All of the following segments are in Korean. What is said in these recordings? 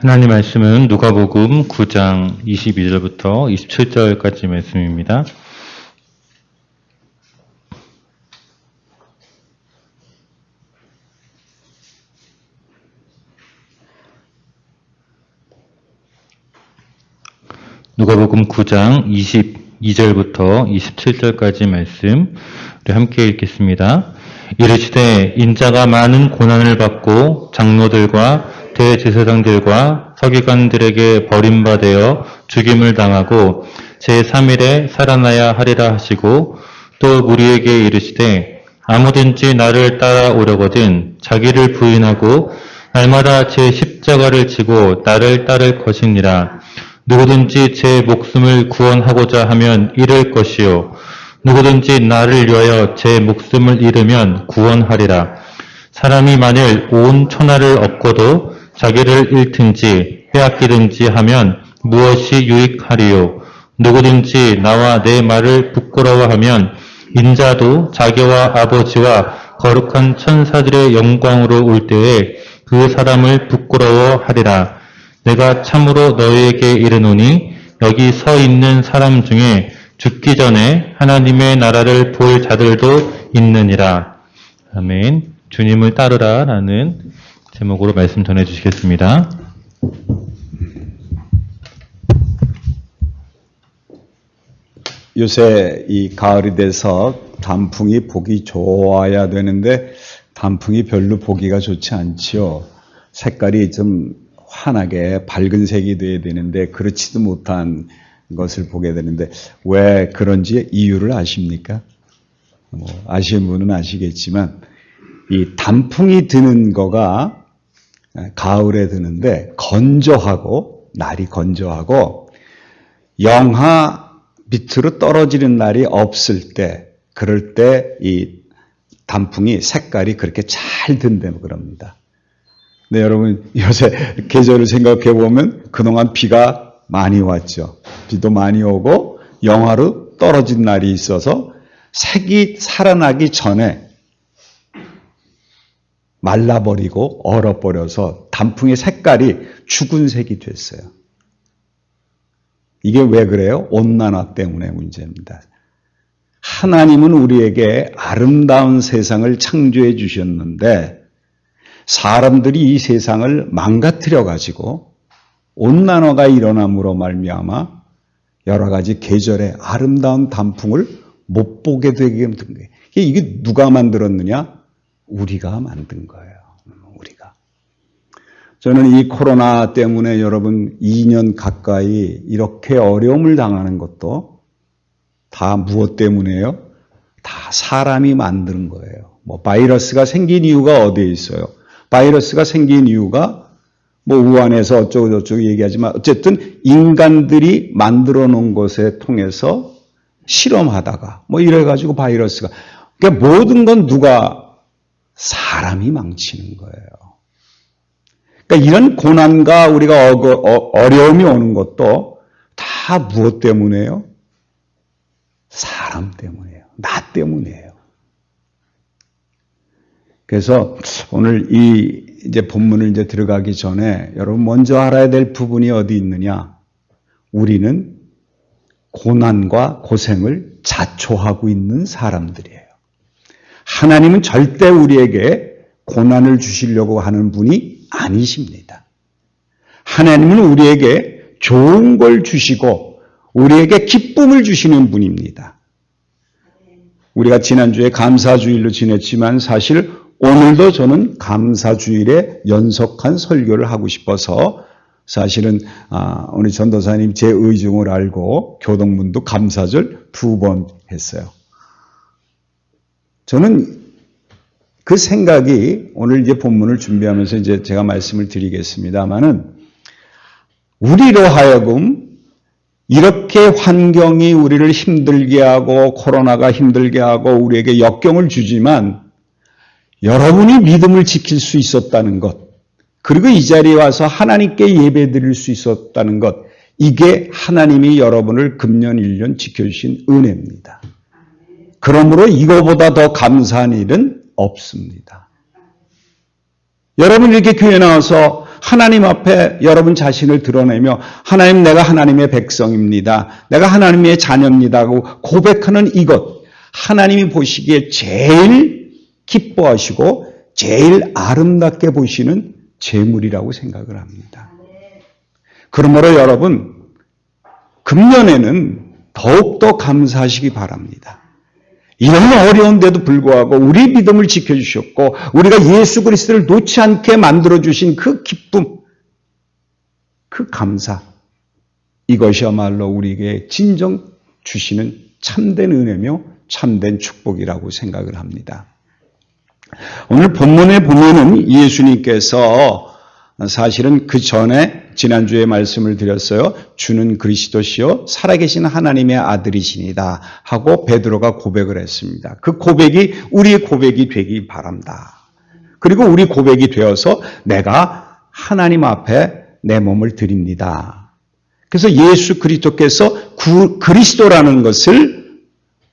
하나님 말씀은 누가복음 9장 22절부터 27절까지 말씀입니다. 누가복음 9장 22절부터 27절까지 말씀 우리 함께 읽겠습니다. 이르시되 인자가 많은 고난을 받고 장로들과 대제사장들과 서기관들에게 버림받아 죽임을 당하고 제3일에 살아나야 하리라 하시고 또 무리에게 이르시되 아무든지 나를 따라오려거든 자기를 부인하고 날마다 제 십자가를 지고 나를 따를 것이니라. 누구든지 제 목숨을 구원하고자 하면 잃을 것이요 누구든지 나를 위하여 제 목숨을 잃으면 구원하리라. 사람이 만일 온 천하를 얻고도 자기를 잃든지 빼앗기든지 하면 무엇이 유익하리요? 누구든지 나와 내 말을 부끄러워하면 인자도 자기와 아버지와 거룩한 천사들의 영광으로 올 때에 그 사람을 부끄러워하리라. 내가 참으로 너희에게 이르노니 여기 서 있는 사람 중에 죽기 전에 하나님의 나라를 볼 자들도 있느니라. 아멘. 주님을 따르라 라는 제목으로 말씀 전해주시겠습니다. 요새 이 가을이 돼서 단풍이 보기 좋아야 되는데 단풍이 별로 보기가 좋지 않지요. 색깔이 좀 환하게 밝은 색이 돼야 되는데 그렇지도 못한 것을 보게 되는데 왜 그런지 이유를 아십니까? 아시는 분은 아시겠지만 이 단풍이 드는 거가 가을에 드는데 건조하고 날이 건조하고 영하 밑으로 떨어지는 날이 없을 때 그럴 때 이 단풍이 색깔이 그렇게 잘 든다고 그럽니다. 네, 여러분 요새 계절을 생각해 보면 그동안 비가 많이 왔죠. 비도 많이 오고 영하로 떨어진 날이 있어서 색이 살아나기 전에 말라버리고 얼어버려서 단풍의 색깔이 죽은 색이 됐어요. 이게 왜 그래요? 온난화 때문에 문제입니다. 하나님은 우리에게 아름다운 세상을 창조해 주셨는데 사람들이 이 세상을 망가뜨려 가지고 온난화가 일어남으로 말미암아 여러 가지 계절의 아름다운 단풍을 못 보게 되게 된 거예요. 이게 누가 만들었느냐? 우리가 만든 거예요. 우리가. 저는 이 코로나 때문에 여러분 2년 가까이 이렇게 어려움을 당하는 것도 다 무엇 때문이에요? 다 사람이 만드는 거예요. 바이러스가 생긴 이유가 어디에 있어요? 바이러스가 생긴 이유가 우한에서 어쩌고저쩌고 얘기하지만 어쨌든 인간들이 만들어 놓은 것에 통해서 실험하다가 이래가지고 바이러스가 그러니까 모든 건 누가 사람이 망치는 거예요. 그러니까 이런 고난과 우리가 어려움이 오는 것도 다 무엇 때문이에요? 사람 때문이에요. 나 때문이에요. 그래서 오늘 이제 본문을 이제 들어가기 전에 여러분 먼저 알아야 될 부분이 어디 있느냐? 우리는 고난과 고생을 자초하고 있는 사람들이에요. 하나님은 절대 우리에게 고난을 주시려고 하는 분이 아니십니다. 하나님은 우리에게 좋은 걸 주시고 우리에게 기쁨을 주시는 분입니다. 우리가 지난주에 감사주일로 지냈지만 사실 오늘도 저는 감사주일에 연속한 설교를 하고 싶어서 사실은 우리 전도사님 제 의중을 알고 교동문도 감사절 2번 했어요. 저는 그 생각이 오늘 이제 본문을 준비하면서 이제 제가 말씀을 드리겠습니다만은 우리로 하여금 이렇게 환경이 우리를 힘들게 하고 코로나가 힘들게 하고 우리에게 역경을 주지만 여러분이 믿음을 지킬 수 있었다는 것, 그리고 이 자리에 와서 하나님께 예배드릴 수 있었다는 것, 이게 하나님이 여러분을 금년 1년 지켜주신 은혜입니다. 그러므로 이거보다 더 감사한 일은 없습니다. 여러분 이렇게 교회 나와서 하나님 앞에 여러분 자신을 드러내며 하나님, 내가 하나님의 백성입니다. 내가 하나님의 자녀입니다 하고 고백하는 이것, 하나님이 보시기에 제일 기뻐하시고 제일 아름답게 보시는 재물이라고 생각을 합니다. 그러므로 여러분, 금년에는 더욱더 감사하시기 바랍니다. 이런 어려운데도 불구하고 우리 믿음을 지켜주셨고 우리가 예수 그리스도를 놓지 않게 만들어주신 그 기쁨, 그 감사, 이것이야말로 우리에게 진정 주시는 참된 은혜며 참된 축복이라고 생각을 합니다. 오늘 본문에 보면은 예수님께서 사실은 그 전에 지난주에 말씀을 드렸어요. 주는 그리스도시요 살아계신 하나님의 아들이시니다 하고 베드로가 고백을 했습니다. 그 고백이 우리의 고백이 되기 바랍니다. 그리고 우리 고백이 되어서 내가 하나님 앞에 내 몸을 드립니다. 그래서 예수 그리스도께서 그리스도라는 것을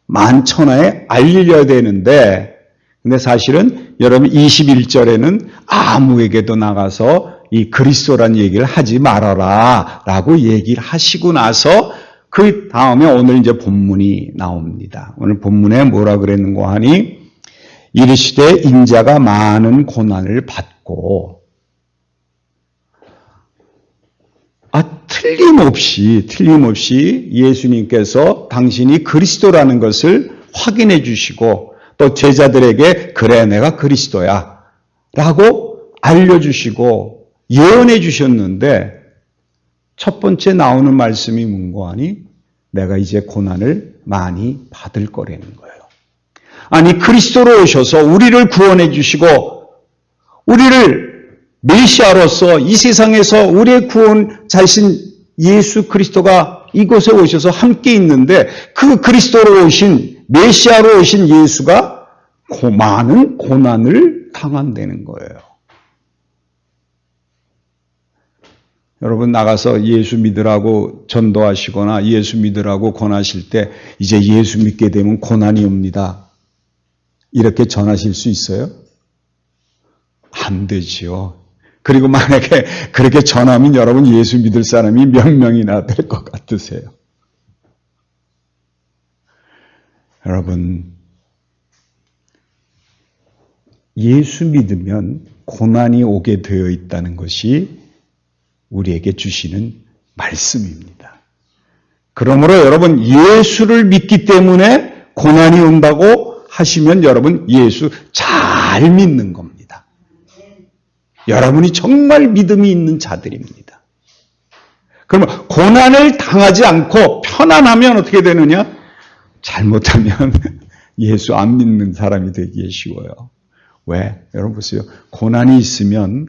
만천하에 알려야 되는데, 근데 사실은 여러분 21절에는 아무에게도 나가서 이 그리스도란 얘기를 하지 말아라 라고 얘기를 하시고 나서 그 다음에 오늘 이제 본문이 나옵니다. 오늘 본문에 뭐라 그랬는가 하니 이르시되 인자가 많은 고난을 받고 틀림없이 예수님께서 당신이 그리스도라는 것을 확인해 주시고 또 제자들에게 그래 내가 그리스도야 라고 알려주시고 예언해 주셨는데 첫 번째 나오는 말씀이 뭔가 하니 내가 이제 고난을 많이 받을 거라는 거예요. 아니 그리스도로 오셔서 우리를 구원해 주시고 우리를 메시아로서 이 세상에서 우리의 구원 자신 예수 그리스도가 이곳에 오셔서 함께 있는데 그 그리스도로 오신 메시아로 오신 예수가 많은 고난을 당한다는 거예요. 여러분 나가서 예수 믿으라고 전도하시거나 예수 믿으라고 권하실 때 이제 예수 믿게 되면 고난이 옵니다. 이렇게 전하실 수 있어요? 안 되지요. 그리고 만약에 그렇게 전하면 여러분 예수 믿을 사람이 몇 명이나 될 것 같으세요? 여러분 예수 믿으면 고난이 오게 되어 있다는 것이 우리에게 주시는 말씀입니다. 그러므로 여러분 예수를 믿기 때문에 고난이 온다고 하시면 여러분 예수 잘 믿는 겁니다. 여러분이 정말 믿음이 있는 자들입니다. 그러면 고난을 당하지 않고 편안하면 어떻게 되느냐? 잘못하면 예수 안 믿는 사람이 되기에 쉬워요. 왜? 여러분 보세요. 고난이 있으면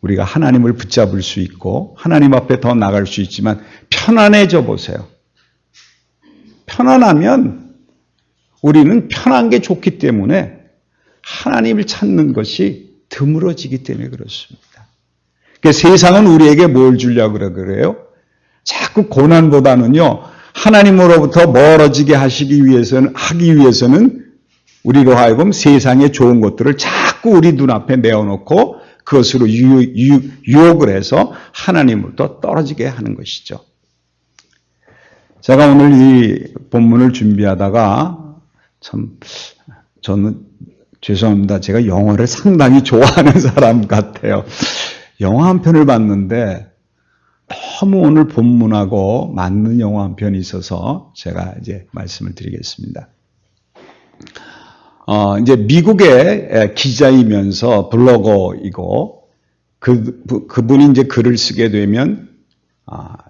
우리가 하나님을 붙잡을 수 있고 하나님 앞에 더 나갈 수 있지만 편안해져 보세요. 편안하면 우리는 편한 게 좋기 때문에 하나님을 찾는 것이 드물어지기 때문에 그렇습니다. 그러니까 세상은 우리에게 뭘 주려고 그래요? 자꾸 고난보다는요. 하나님으로부터 멀어지게 하기 위해서는 우리로 하여금 세상의 좋은 것들을 자꾸 우리 눈앞에 내어놓고 그것으로 유혹을 해서 하나님으로부터 떨어지게 하는 것이죠. 제가 오늘 이 본문을 준비하다가 저는 죄송합니다. 제가 영화를 상당히 좋아하는 사람 같아요. 영화 한 편을 봤는데 너무 오늘 본문하고 맞는 영화 한 편이 있어서 제가 이제 말씀을 드리겠습니다. 이제 미국의 기자이면서 블로거이고 그분이 이제 글을 쓰게 되면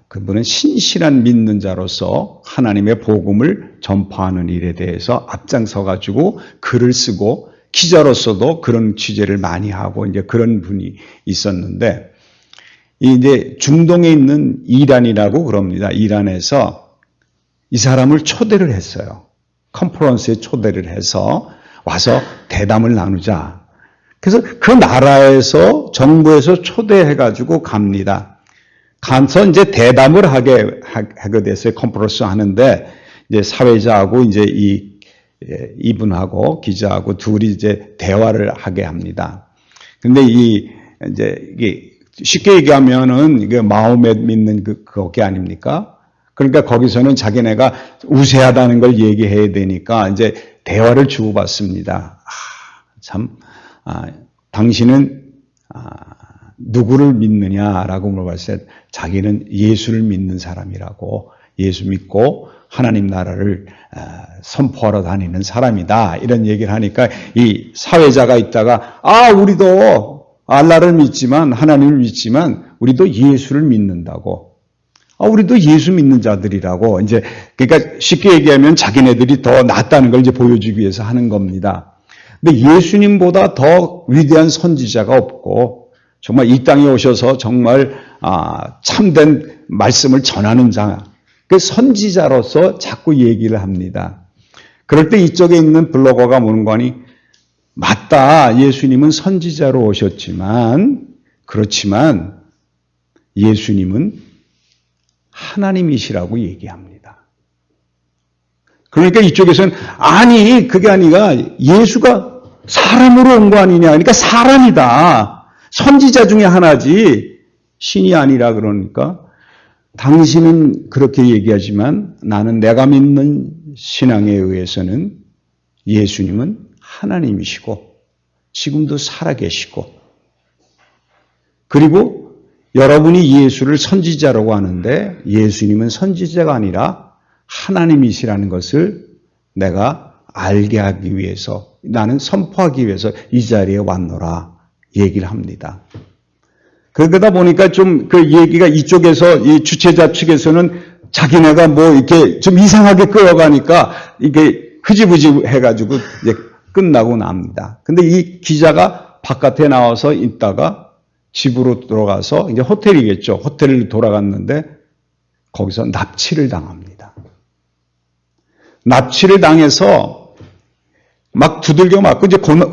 그분은 신실한 믿는 자로서 하나님의 복음을 전파하는 일에 대해서 앞장서 가지고 글을 쓰고 기자로서도 그런 취재를 많이 하고 이제 그런 분이 있었는데 이제 중동에 있는 이란이라고 그럽니다. 이란에서 이 사람을 초대를 했어요. 컨퍼런스에 초대를 해서 와서 대담을 나누자. 그래서 그 나라에서 정부에서 초대해가지고 갑니다. 가서 이제 대담을 하게 됐어요. 컨퍼런스 하는데 이제 사회자하고 이제 이분하고 기자하고 둘이 이제 대화를 하게 합니다. 근데 이게 쉽게 얘기하면은 이게 마음에 믿는 그게 아닙니까? 그러니까 거기서는 자기네가 우세하다는 걸 얘기해야 되니까 이제 대화를 주고받습니다. 당신은 누구를 믿느냐라고 물어봤을 때 자기는 예수를 믿는 사람이라고, 예수 믿고 하나님 나라를 선포하러 다니는 사람이다, 이런 얘기를 하니까 이 사회자가 있다가 우리도 알라를 믿지만, 하나님을 믿지만 우리도 예수를 믿는다고, 우리도 예수 믿는 자들이라고, 이제 그러니까 쉽게 얘기하면 자기네들이 더 낫다는 걸 이제 보여주기 위해서 하는 겁니다. 근데 예수님보다 더 위대한 선지자가 없고, 정말 이 땅에 오셔서 정말 참된 말씀을 전하는 자, 그 선지자로서 자꾸 얘기를 합니다. 그럴 때 이쪽에 있는 블로거가 묻는 거니, 맞다, 예수님은 선지자로 오셨지만, 그렇지만 예수님은 하나님이시라고 얘기합니다. 그러니까 이쪽에서는 아니, 그게 아니라 예수가 사람으로 온 거 아니냐, 그러니까 사람이다, 선지자 중에 하나지 신이 아니라. 그러니까 당신은 그렇게 얘기하지만 나는 내가 믿는 신앙에 의해서는 예수님은 하나님이시고 지금도 살아계시고, 그리고 여러분이 예수를 선지자라고 하는데 예수님은 선지자가 아니라 하나님이시라는 것을 내가 알게 하기 위해서, 나는 선포하기 위해서 이 자리에 왔노라 얘기를 합니다. 그러다 보니까 좀 그 얘기가 이쪽에서, 이 주최자 측에서는 자기네가 뭐 이렇게 좀 이상하게 끌어가니까 이게 흐지부지 해가지고 이제 끝나고 납니다. 근데 이 기자가 바깥에 나와서 있다가 집으로 들어가서, 이제 호텔이겠죠, 호텔을 돌아갔는데 거기서 납치를 당합니다. 납치를 당해서 막 두들겨 맞고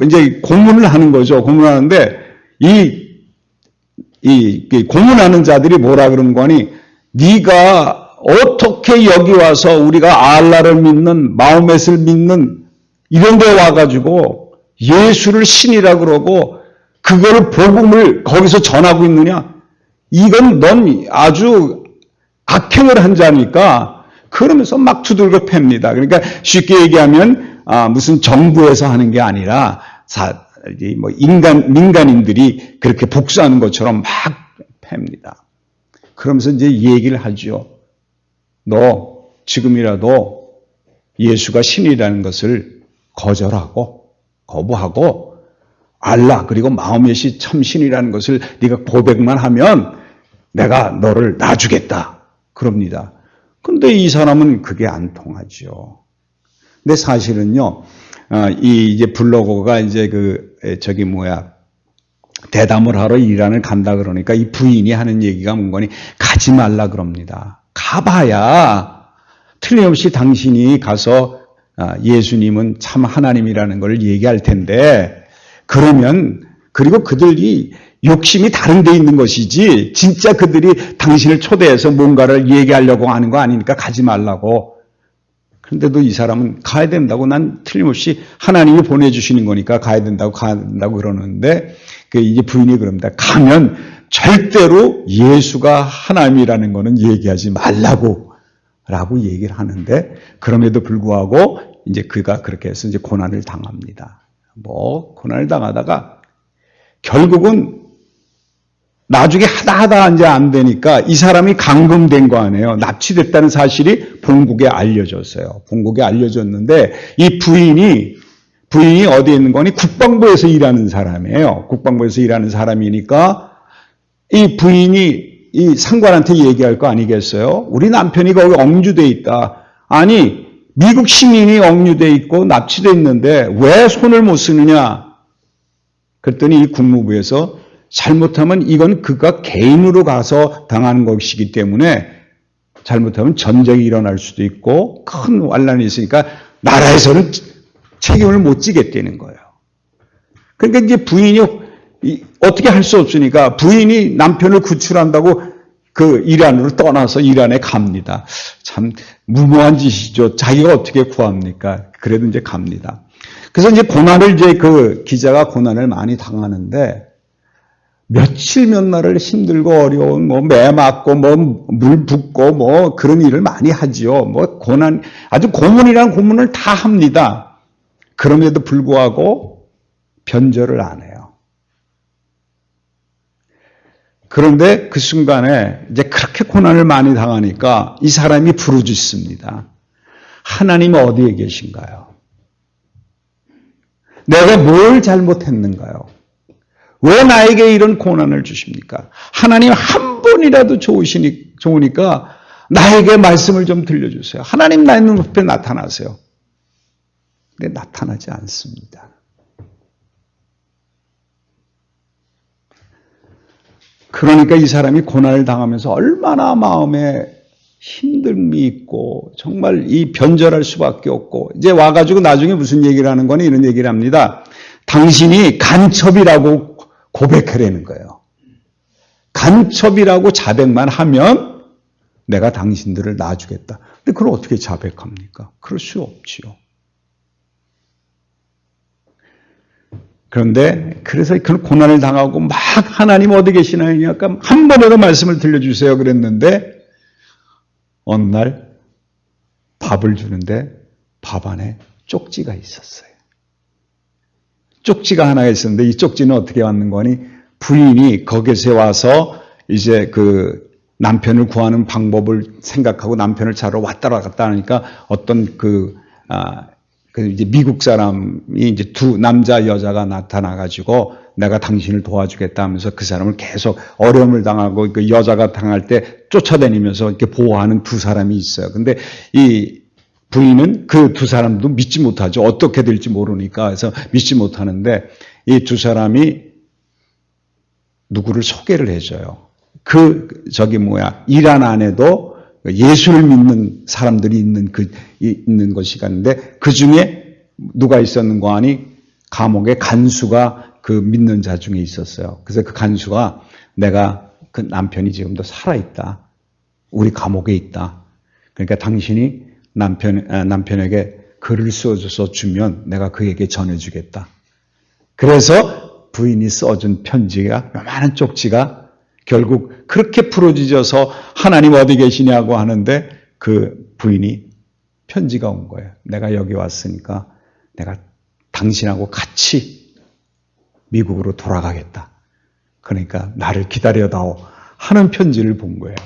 이제 고문을 하는 거죠. 고문하는데 이 고문하는 자들이 뭐라 그런 거니, 네가 어떻게 여기 와서 우리가 알라를 믿는, 마호멧을 믿는 이런 데 와가지고 예수를 신이라 그러고 그걸 복음을 거기서 전하고 있느냐, 이건 넌 아주 악행을 한 자니까, 그러면서 막 두들겨 팹니다. 그러니까 쉽게 얘기하면 무슨 정부에서 하는 게 아니라 뭐 민간인들이 그렇게 복수하는 것처럼 막 팹니다. 그러면서 이제 얘기를 하죠. 너 지금이라도 예수가 신이라는 것을 거부하고 알라 그리고 마호멧이 참 신이라는 것을 네가 고백만 하면 내가 너를 놔주겠다 그럽니다. 근데 이 사람은 그게 안 통하죠. 근데 사실은요, 이제 블로거가 이제 대담을 하러 이란을 간다 그러니까 이 부인이 하는 얘기가 뭔거니, 가지 말라 그럽니다. 가봐야 틀림없이 당신이 가서 예수님은 참 하나님이라는 걸 얘기할 텐데, 그리고 그들이 욕심이 다른 데 있는 것이지 진짜 그들이 당신을 초대해서 뭔가를 얘기하려고 하는 거 아니니까 가지 말라고. 그런데도 이 사람은 가야 된다고, 난 틀림없이 하나님이 보내주시는 거니까 가야 된다고 그러는데, 이제 부인이 그럽니다. 가면 절대로 예수가 하나님이라는 거는 얘기하지 말라고 라고 얘기를 하는데, 그럼에도 불구하고 이제 그가 그렇게 해서 이제 고난을 당합니다. 고난을 당하다가 결국은 나중에 하다 이제 안 되니까 이 사람이 감금된 거 아니에요. 납치됐다는 사실이 본국에 알려졌어요. 본국에 알려졌는데 이 부인이 어디에 있는 거니? 국방부에서 일하는 사람이에요. 국방부에서 일하는 사람이니까 이 부인이 이 상관한테 얘기할 거 아니겠어요? 우리 남편이 거기 억류돼 있다. 아니, 미국 시민이 억류돼 있고 납치돼 있는데 왜 손을 못 쓰느냐? 그랬더니 이 국무부에서 잘못하면 이건 그가 개인으로 가서 당하는 것이기 때문에 잘못하면 전쟁이 일어날 수도 있고 큰 환란이 있으니까 나라에서는 책임을 못 지겠다는 거예요. 그러니까 이제 부인이 어떻게 할 수 없으니까 부인이 남편을 구출한다고 그 이란으로 떠나서 이란에 갑니다. 참 무모한 짓이죠. 자기가 어떻게 구합니까? 그래도 이제 갑니다. 그래서 이제 그 기자가 고난을 많이 당하는데, 며칠 몇 날을 힘들고 어려운 매 맞고 물 붓고 그런 일을 많이 하지요. 고난, 아주 고문이란 고문을 다 합니다. 그럼에도 불구하고 변절을 안 해요. 그런데 그 순간에 이제 그렇게 고난을 많이 당하니까 이 사람이 부르짖습니다. 하나님 어디에 계신가요? 내가 뭘 잘못했는가요? 왜 나에게 이런 고난을 주십니까? 하나님 한 번이라도 좋으니까 나에게 말씀을 좀 들려주세요. 하나님 나의 눈앞에 나타나세요. 근데 나타나지 않습니다. 그러니까 이 사람이 고난을 당하면서 얼마나 마음에 힘듦이 있고 정말 이 변절할 수밖에 없고 이제 와가지고 나중에 무슨 얘기를 하는 거니 이런 얘기를 합니다. 당신이 간첩이라고 고백하라는 거예요. 간첩이라고 자백만 하면 내가 당신들을 놔주겠다. 근데 그걸 어떻게 자백합니까? 그럴 수 없지요. 그런데 그래서 그 고난을 당하고 막 하나님 어디 계시나요? 그러니까 한 번이라도 말씀을 들려주세요 그랬는데 어느 날 밥을 주는데 밥 안에 쪽지가 있었어요. 쪽지가 하나 있었는데 이 쪽지는 어떻게 왔는 거니? 부인이 거기서 와서 이제 그 남편을 구하는 방법을 생각하고 남편을 찾으러 왔다 갔다 하니까 어떤 그 이제 미국 사람이 이제 두 남자 여자가 나타나가지고 내가 당신을 도와주겠다 하면서 그 사람을 계속 어려움을 당하고 그 여자가 당할 때 쫓아다니면서 이렇게 보호하는 두 사람이 있어요. 근데 이 부인은 그 두 사람도 믿지 못하죠. 어떻게 될지 모르니까. 그래서 믿지 못하는데 이 두 사람이 누구를 소개를 해줘요. 이란 안에도 예수를 믿는 사람들이 있는 것이 갔는데 그 중에 누가 있었는가 하니 감옥에 간수가 그 믿는 자 중에 있었어요. 그래서 그 간수가 내가 그 남편이 지금도 살아있다. 우리 감옥에 있다. 그러니까 당신이 남편에게 글을 써줘서 주면 내가 그에게 전해주겠다. 그래서 부인이 써준 편지가 요만한 쪽지가 결국 그렇게 부러지져서 하나님 어디 계시냐고 하는데 그 부인이 편지가 온 거예요. 내가 여기 왔으니까 내가 당신하고 같이 미국으로 돌아가겠다. 그러니까 나를 기다려다오 하는 편지를 본 거예요.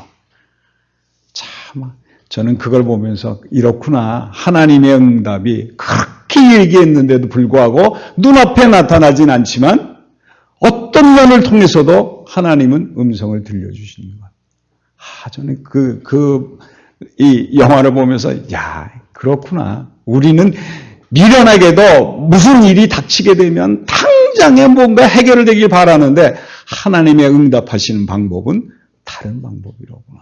참 저는 그걸 보면서 이렇구나. 하나님의 응답이 그렇게 얘기했는데도 불구하고 눈앞에 나타나진 않지만 어떤 면을 통해서도 하나님은 음성을 들려주시는 거예요. 저는 이 영화를 보면서, 그렇구나. 우리는 미련하게도 무슨 일이 닥치게 되면 당장에 뭔가 해결되길 바라는데 하나님의 응답하시는 방법은 다른 방법이로구나.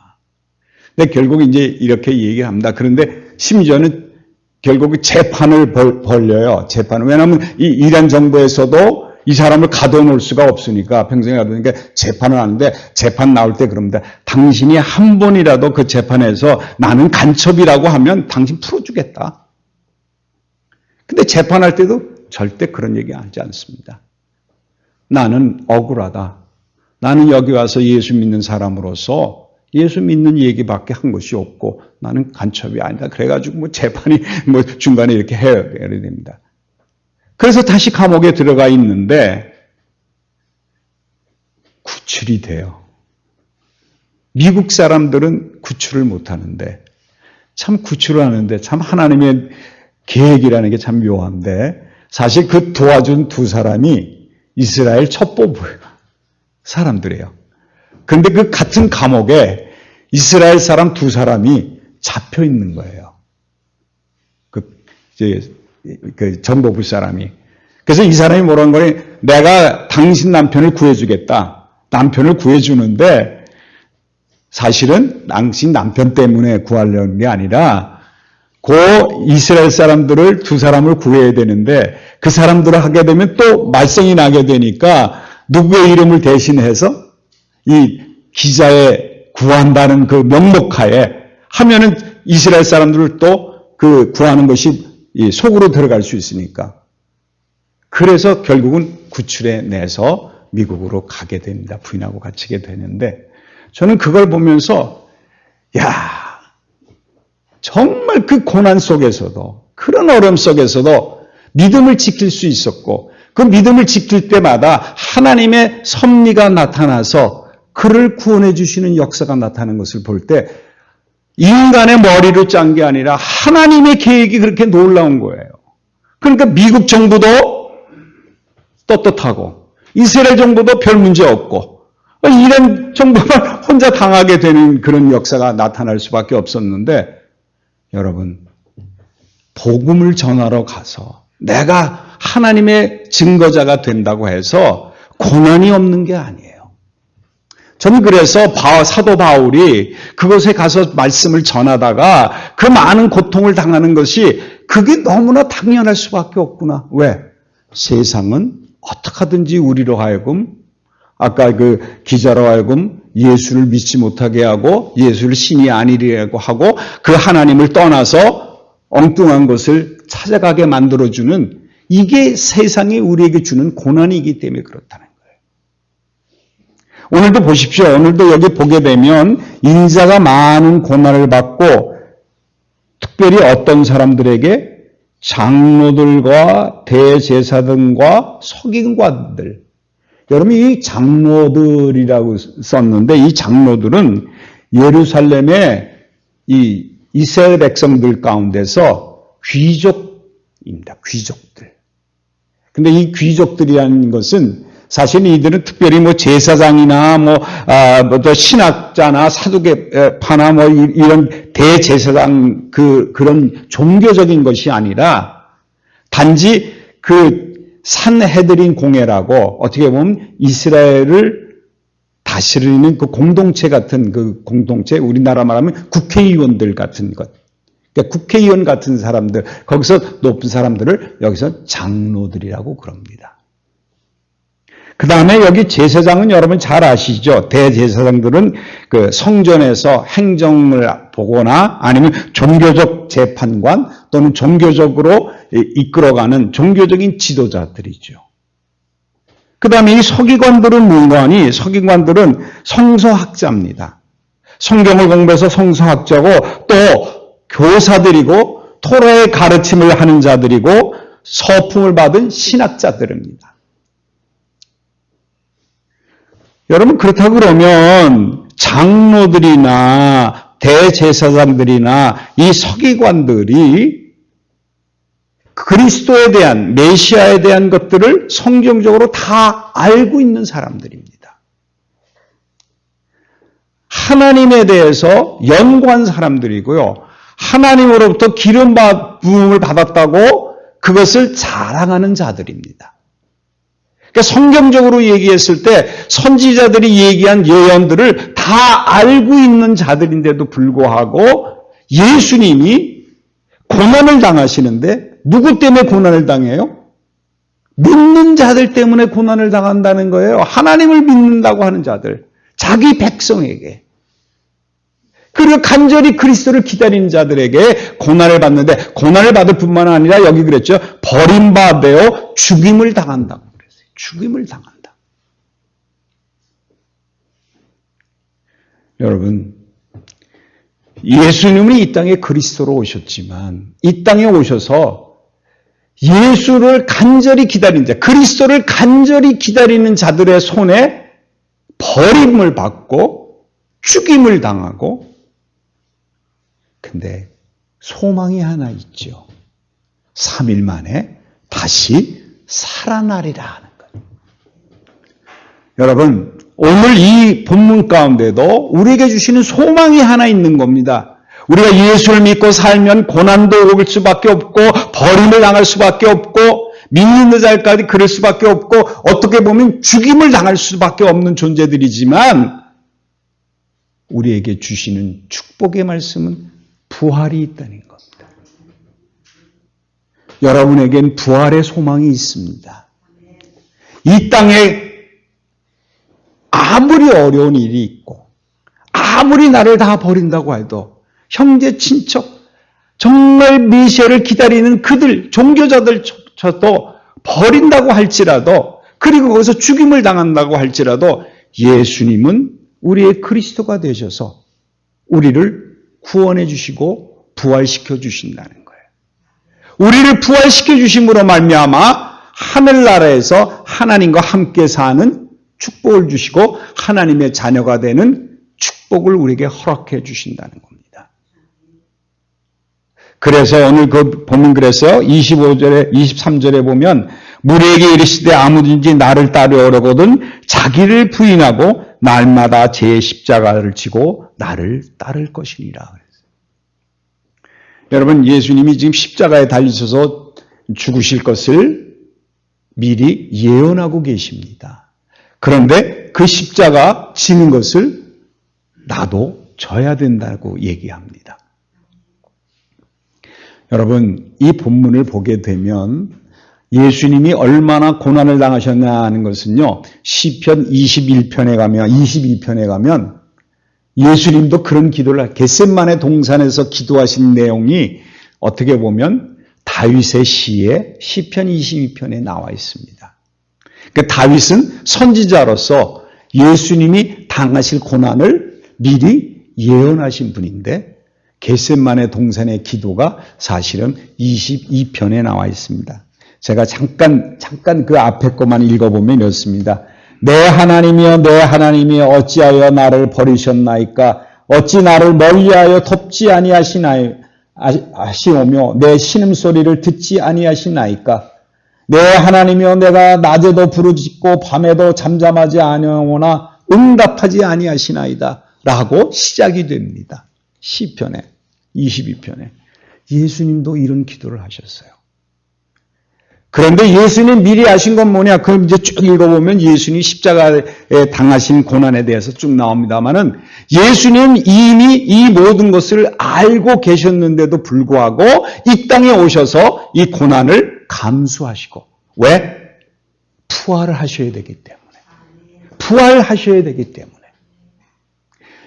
근데 결국 이제 이렇게 얘기를 합니다. 그런데 심지어는 결국 재판을 벌려요. 왜냐하면 이 이란 정부에서도 이 사람을 가둬놓을 수가 없으니까 평생에 가두니까 재판을 하는데 재판 나올 때 그럽니다. 당신이 한 번이라도 그 재판에서 나는 간첩이라고 하면 당신 풀어주겠다. 근데 재판할 때도 절대 그런 얘기 하지 않습니다. 나는 억울하다. 나는 여기 와서 예수 믿는 사람으로서 예수 믿는 얘기밖에 한 것이 없고 나는 간첩이 아니다. 그래가지고 재판이 중간에 이렇게 해야 됩니다. 그래서 다시 감옥에 들어가 있는데 구출이 돼요. 미국 사람들은 구출을 못하는데 참 구출을 하는데 참 하나님의 계획이라는 게 참 묘한데 사실 그 도와준 두 사람이 이스라엘 첩보 사람들이에요. 그런데 그 같은 감옥에 이스라엘 사람 두 사람이 잡혀 있는 거예요. 그 정보부 사람이. 그래서 이 사람이 뭐라는 거니? 내가 당신 남편을 구해주겠다. 남편을 구해주는데 사실은 당신 남편 때문에 구하려는 게 아니라 그 이스라엘 사람들을 두 사람을 구해야 되는데 그 사람들을 하게 되면 또 말썽이 나게 되니까 누구의 이름을 대신해서 이 기자의 구한다는 그 명목하에 하면은 이스라엘 사람들을 또 그 구하는 것이 속으로 들어갈 수 있으니까. 그래서 결국은 구출해 내서 미국으로 가게 됩니다. 부인하고 갇히게 되는데 저는 그걸 보면서 정말 그 고난 속에서도 그런 어려움 속에서도 믿음을 지킬 수 있었고 그 믿음을 지킬 때마다 하나님의 섭리가 나타나서 그를 구원해 주시는 역사가 나타나는 것을 볼 때 인간의 머리로 짠 게 아니라 하나님의 계획이 그렇게 놀라운 거예요. 그러니까 미국 정부도 떳떳하고 이스라엘 정부도 별 문제 없고 이런 정부만 혼자 당하게 되는 그런 역사가 나타날 수밖에 없었는데 여러분 복음을 전하러 가서 내가 하나님의 증거자가 된다고 해서 고난이 없는 게 아니에요. 저는 그래서 사도 바울이 그곳에 가서 말씀을 전하다가 그 많은 고통을 당하는 것이 그게 너무나 당연할 수밖에 없구나. 왜? 세상은 어떻게 하든지 우리로 하여금 아까 그 기자로 하여금 예수를 믿지 못하게 하고 예수를 신이 아니라고 하고 그 하나님을 떠나서 엉뚱한 것을 찾아가게 만들어주는 이게 세상이 우리에게 주는 고난이기 때문에 그렇다는 거예요. 오늘도 보십시오. 오늘도 여기 보게 되면 인자가 많은 고난을 받고 특별히 어떤 사람들에게 장로들과 대제사장과 서기관들 여러분 이 장로들이라고 썼는데 이 장로들은 예루살렘의 이 이스라엘 백성들 가운데서 귀족입니다. 귀족들. 근데 이 귀족들이라는 것은 사실 이들은 특별히 뭐 제사장이나 또 신학자나 사두개파나 이런 대제사장 그런 종교적인 것이 아니라 단지 그 산헤드린 공회라고 어떻게 보면 이스라엘을 다스리는 그 공동체 같은 그 공동체 우리나라 말하면 국회의원들 같은 것. 그러니까 국회의원 같은 사람들 거기서 높은 사람들을 여기서 장로들이라고 그럽니다. 그 다음에 여기 제사장은 여러분 잘 아시죠? 대제사장들은 그 성전에서 행정을 보거나 아니면 종교적 재판관 또는 종교적으로 이끌어가는 종교적인 지도자들이죠. 그 다음에 이 서기관들은 뭔가니? 서기관들은 성서학자입니다. 성경을 공부해서 성서학자고 또 교사들이고 토라의 가르침을 하는 자들이고 서품을 받은 신학자들입니다. 여러분 그렇다고 그러면 장로들이나 대제사장들이나 이 서기관들이 그리스도에 대한 메시아에 대한 것들을 성경적으로 다 알고 있는 사람들입니다. 하나님에 대해서 연구한 사람들이고요. 하나님으로부터 기름 부음을 받았다고 그것을 자랑하는 자들입니다. 그러니까 성경적으로 얘기했을 때 선지자들이 얘기한 예언들을 다 알고 있는 자들인데도 불구하고 예수님이 고난을 당하시는데 누구 때문에 고난을 당해요? 믿는 자들 때문에 고난을 당한다는 거예요. 하나님을 믿는다고 하는 자들, 자기 백성에게. 그리고 간절히 그리스도를 기다리는 자들에게 고난을 받는데 고난을 받을 뿐만 아니라 여기 그랬죠. 버림받아 죽임을 당한다고 그랬어요. 죽임을 당한다. 여러분, 예수님은 이 땅에 그리스도로 오셨지만 이 땅에 오셔서 예수를 간절히 기다리는 자, 그리스도를 간절히 기다리는 자들의 손에 버림을 받고 죽임을 당하고 근데 소망이 하나 있죠. 3일 만에 다시 살아나리라 하는 거예요. 여러분, 오늘 이 본문 가운데도 우리에게 주시는 소망이 하나 있는 겁니다. 우리가 예수를 믿고 살면 고난도 올 수밖에 없고 버림을 당할 수밖에 없고 믿는 자들까지 그럴 수밖에 없고 어떻게 보면 죽임을 당할 수밖에 없는 존재들이지만 우리에게 주시는 축복의 말씀은 부활이 있다는 겁니다. 여러분에겐 부활의 소망이 있습니다. 이 땅에 아무리 어려운 일이 있고 아무리 나를 다 버린다고 해도 형제, 친척, 정말 메시아를 기다리는 그들, 종교자들조차도 버린다고 할지라도 그리고 거기서 죽임을 당한다고 할지라도 예수님은 우리의 그리스도가 되셔서 우리를 구원해 주시고 부활시켜 주신다는 거예요. 우리를 부활시켜 주심으로 말미암아 하늘나라에서 하나님과 함께 사는 축복을 주시고 하나님의 자녀가 되는 축복을 우리에게 허락해 주신다는 겁니다. 그래서 오늘 보면 그랬어요. 25절에 23절에 보면 무리에게 이르시되 아무든지 나를 따르려거든 자기를 부인하고 날마다 제 십자가를 지고 나를 따를 것이니라. 여러분, 예수님이 지금 십자가에 달리셔서 죽으실 것을 미리 예언하고 계십니다. 그런데 그 십자가 지는 것을 나도 져야 된다고 얘기합니다. 여러분, 이 본문을 보게 되면 예수님이 얼마나 고난을 당하셨나 하는 것은요, 시편 22편에 가면 예수님도 그런 기도를, 겟셋마네 동산에서 기도하신 내용이 어떻게 보면 다윗의 시에 시편 22편에 나와 있습니다. 그러니까 다윗은 선지자로서 예수님이 당하실 고난을 미리 예언하신 분인데 겟셋마네 동산의 기도가 사실은 22편에 나와 있습니다. 제가 잠깐 그 앞에 것만 읽어보면 이렇습니다. 내 하나님이여 내 하나님이여 어찌하여 나를 버리셨나이까 어찌 나를 멀리하여 돕지 아니하시오며 내 신음소리를 듣지 아니하시나이까 내 하나님이여 내가 낮에도 부르짖고 밤에도 잠잠하지 아니하오나 응답하지 아니하시나이다 라고 시작이 됩니다. 시편에 22편에 예수님도 이런 기도를 하셨어요. 그런데 예수님 미리 하신 건 뭐냐? 그럼 이제 쭉 읽어보면 예수님 십자가에 당하신 고난에 대해서 쭉 나옵니다만은 예수님 이미 이 모든 것을 알고 계셨는데도 불구하고 이 땅에 오셔서 이 고난을 감수하시고 왜? 부활을 하셔야 되기 때문에. 부활하셔야 되기 때문에.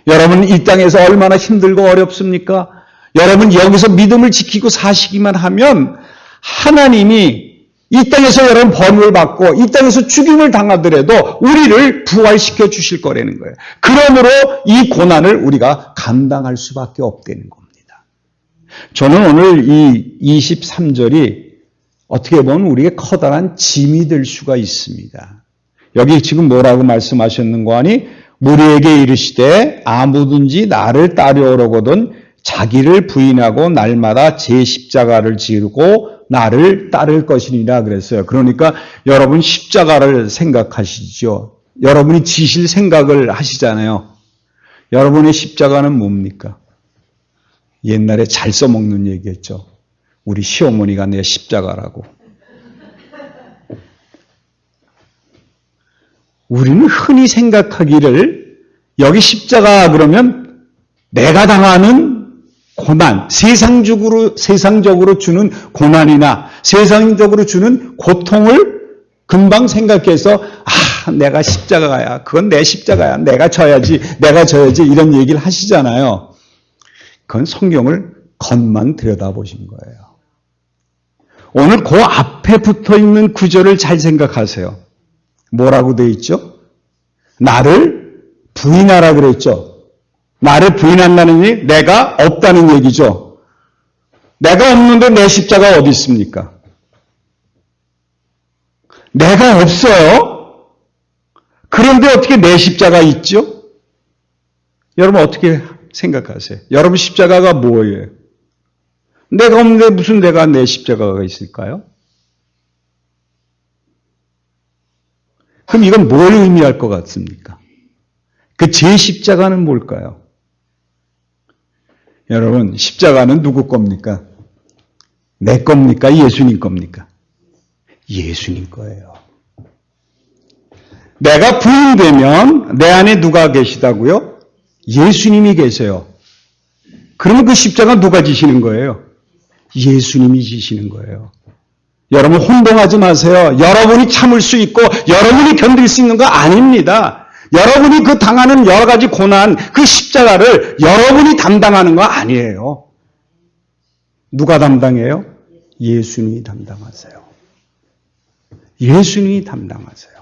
여러분 이 땅에서 얼마나 힘들고 어렵습니까? 여러분 여기서 믿음을 지키고 사시기만 하면 하나님이 이 땅에서 여러분 벌을 받고 이 땅에서 죽임을 당하더라도 우리를 부활시켜 주실 거라는 거예요. 그러므로 이 고난을 우리가 감당할 수밖에 없다는 겁니다. 저는 오늘 이 23절이 어떻게 보면 우리에게 커다란 짐이 될 수가 있습니다. 여기 지금 뭐라고 말씀하셨는가 하니 무리에게 이르시되 아무든지 나를 따르려거든 자기를 부인하고 날마다 제 십자가를 지르고 나를 따를 것이니라 그랬어요. 그러니까 여러분 십자가를 생각하시죠. 여러분이 지실 생각을 하시잖아요. 여러분의 십자가는 뭡니까? 옛날에 잘 써먹는 얘기였죠. 우리 시어머니가 내 십자가라고. 우리는 흔히 생각하기를 여기 십자가 그러면 내가 당하는 고난, 세상적으로 주는 고난이나 세상적으로 주는 고통을 금방 생각해서 내가 십자가야. 그건 내 십자가야. 내가 져야지 이런 얘기를 하시잖아요. 그건 성경을 겉만 들여다보신 거예요. 오늘 그 앞에 붙어있는 구절을 잘 생각하세요. 뭐라고 되어 있죠? 나를 부인하라 그랬죠. 나를 부인한다는 얘기, 내가 없다는 얘기죠. 내가 없는데 내 십자가 어디 있습니까? 내가 없어요. 그런데 어떻게 내 십자가 있죠? 여러분 어떻게 생각하세요? 여러분 십자가가 뭐예요? 내가 없는데 무슨 내가 내 십자가가 있을까요? 그럼 이건 뭘 의미할 것 같습니까? 그 제 십자가는 뭘까요? 여러분 십자가는 누구 겁니까? 내 겁니까? 예수님 겁니까? 예수님 거예요. 내가 부인되면 내 안에 누가 계시다고요? 예수님이 계세요. 그러면 그 십자가 누가 지시는 거예요? 예수님이 지시는 거예요. 여러분 혼동하지 마세요. 여러분이 참을 수 있고 여러분이 견딜 수 있는 거 아닙니다. 여러분이 그 당하는 여러 가지 고난, 그 십자가를 여러분이 담당하는 거 아니에요. 누가 담당해요? 예수님이 담당하세요. 예수님이 담당하세요.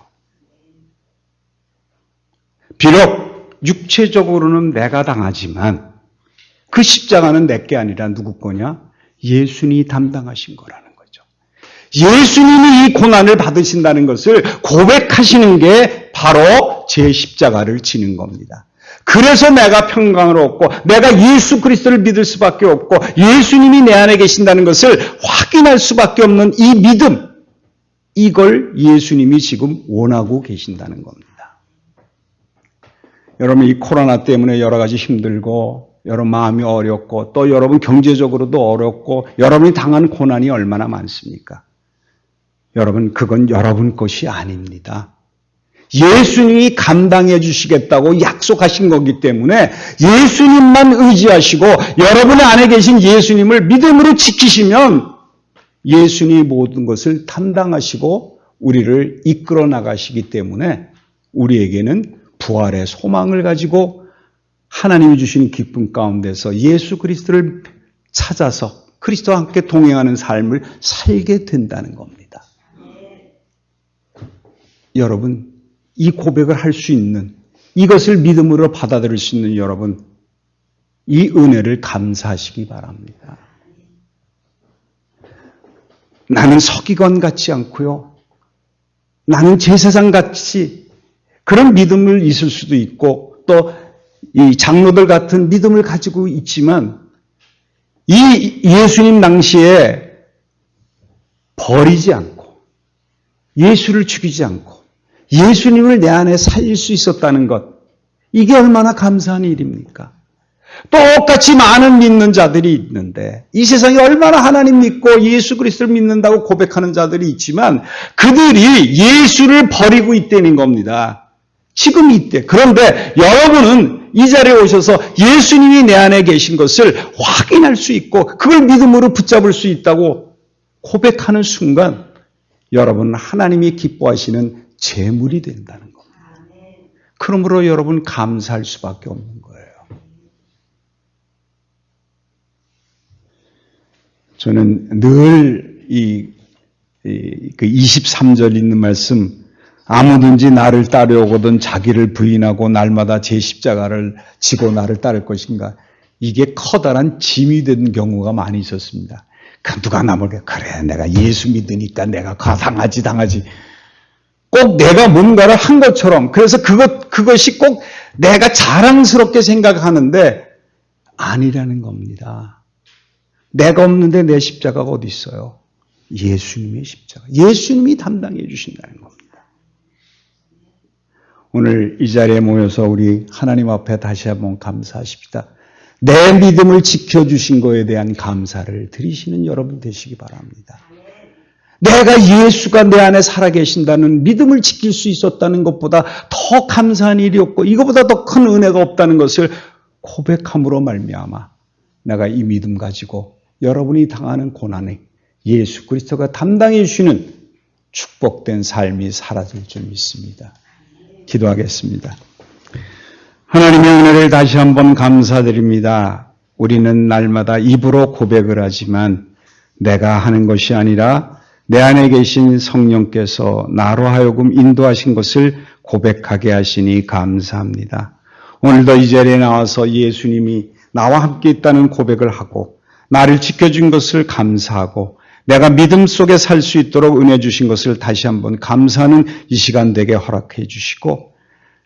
비록 육체적으로는 내가 당하지만 그 십자가는 내게 아니라 누구 거냐? 예수님이 담당하신 거라는 거죠. 예수님이 이 고난을 받으신다는 것을 고백하시는 게 바로 제 십자가를 지는 겁니다. 그래서 내가 평강을 얻고 내가 예수 그리스도를 믿을 수밖에 없고 예수님이 내 안에 계신다는 것을 확인할 수밖에 없는 이 믿음, 이걸 예수님이 지금 원하고 계신다는 겁니다. 여러분, 이 코로나 때문에 여러 가지 힘들고 여러분 마음이 어렵고 또 여러분 경제적으로도 어렵고 여러분이 당한 고난이 얼마나 많습니까? 여러분, 그건 여러분 것이 아닙니다. 예수님이 감당해 주시겠다고 약속하신 거기 때문에 예수님만 의지하시고 여러분 안에 계신 예수님을 믿음으로 지키시면 예수님이 모든 것을 담당하시고 우리를 이끌어 나가시기 때문에 우리에게는 부활의 소망을 가지고 하나님이 주시는 기쁨 가운데서 예수 그리스도를 찾아서 그리스도와 함께 동행하는 삶을 살게 된다는 겁니다. 여러분, 이 고백을 할 수 있는, 이것을 믿음으로 받아들일 수 있는 여러분, 이 은혜를 감사하시기 바랍니다. 나는 서기관 같지 않고요. 나는 제사장 같이 그런 믿음을 있을 수도 있고 또 이 장로들 같은 믿음을 가지고 있지만 이 예수님 당시에 버리지 않고 예수를 죽이지 않고 예수님을 내 안에 살릴 수 있었다는 것, 이게 얼마나 감사한 일입니까? 똑같이 많은 믿는 자들이 있는데 이 세상에 얼마나 하나님 믿고 예수 그리스도를 믿는다고 고백하는 자들이 있지만 그들이 예수를 버리고 있다는 겁니다. 지금 이때. 그런데 여러분은 이 자리에 오셔서 예수님이 내 안에 계신 것을 확인할 수 있고 그걸 믿음으로 붙잡을 수 있다고 고백하는 순간 여러분은 하나님이 기뻐하시는 제물이 된다는 겁니다. 그러므로 여러분 감사할 수밖에 없는 거예요. 저는 늘 그 23절 있는 말씀, 아무든지 나를 따르려거든 자기를 부인하고 날마다 제 십자가를 지고 나를 따를 것인가. 이게 커다란 짐이 된 경우가 많이 있었습니다. 누가 나보게 그래 내가 예수 믿으니까 내가 당하지. 꼭 내가 뭔가를 한 것처럼, 그래서 그것이 꼭 내가 자랑스럽게 생각하는데 아니라는 겁니다. 내가 없는데 내 십자가가 어디 있어요? 예수님의 십자가. 예수님이 담당해 주신다는 겁니다. 오늘 이 자리에 모여서 우리 하나님 앞에 다시 한번 감사하십시다. 내 믿음을 지켜주신 것에 대한 감사를 드리시는 여러분 되시기 바랍니다. 내가 예수가 내 안에 살아계신다는 믿음을 지킬 수 있었다는 것보다 더 감사한 일이 없고 이것보다 더 큰 은혜가 없다는 것을 고백함으로 말미암아 내가 이 믿음 가지고 여러분이 당하는 고난에 예수 그리스도가 담당해 주시는 축복된 삶이 사라질 줄 믿습니다. 기도하겠습니다. 하나님의 은혜를 다시 한번 감사드립니다. 우리는 날마다 입으로 고백을 하지만 내가 하는 것이 아니라 내 안에 계신 성령께서 나로 하여금 인도하신 것을 고백하게 하시니 감사합니다. 오늘도 이 자리에 나와서 예수님이 나와 함께 있다는 고백을 하고 나를 지켜준 것을 감사하고 내가 믿음 속에 살 수 있도록 은혜 주신 것을 다시 한번 감사하는 이 시간 되게 허락해 주시고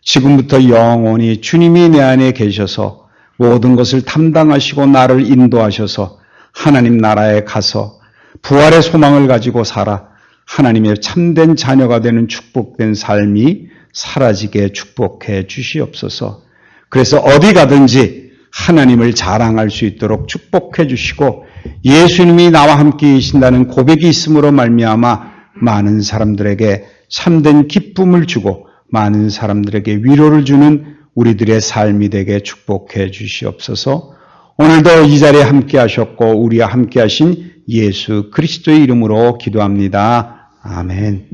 지금부터 영원히 주님이 내 안에 계셔서 모든 것을 담당하시고 나를 인도하셔서 하나님 나라에 가서 부활의 소망을 가지고 살아 하나님의 참된 자녀가 되는 축복된 삶이 사라지게 축복해 주시옵소서. 그래서 어디 가든지 하나님을 자랑할 수 있도록 축복해 주시고 예수님이 나와 함께 계신다는 고백이 있음으로 말미암아 많은 사람들에게 참된 기쁨을 주고 많은 사람들에게 위로를 주는 우리들의 삶이 되게 축복해 주시옵소서. 오늘도 이 자리에 함께 하셨고 우리와 함께 하신 예수 그리스도의 이름으로 기도합니다. 아멘.